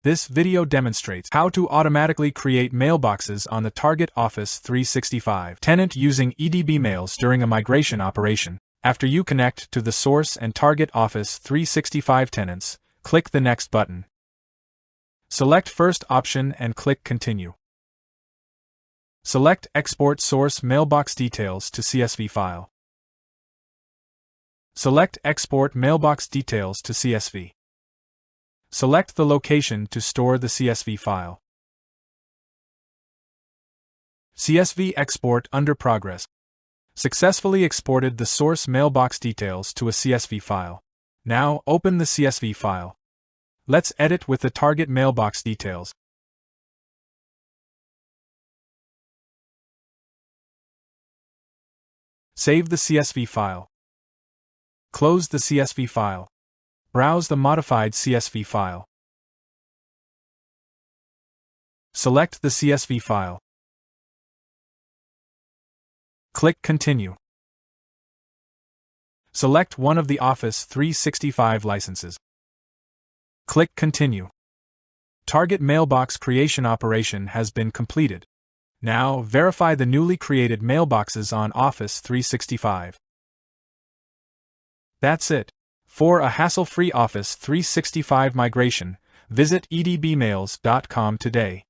This video demonstrates how to automatically create mailboxes on the target Office 365 tenant using EdbMails during a migration operation. After you connect to the source and target Office 365 tenants, click the Next button. Select First option and click Continue. Select Export Source Mailbox Details to CSV file. Select Export Mailbox Details to CSV. Select the location to store the CSV file. CSV export under progress. Successfully exported the source mailbox details to a CSV file. Now open the CSV file. Let's edit with the target mailbox details. Save the CSV file. Close the CSV file. Browse the modified CSV file. Select the CSV file. Click Continue. Select one of the Office 365 licenses. Click Continue. Target mailbox creation operation has been completed. Now verify the newly created mailboxes on Office 365. That's it. For a hassle-free Office 365 migration, visit edbmails.com today.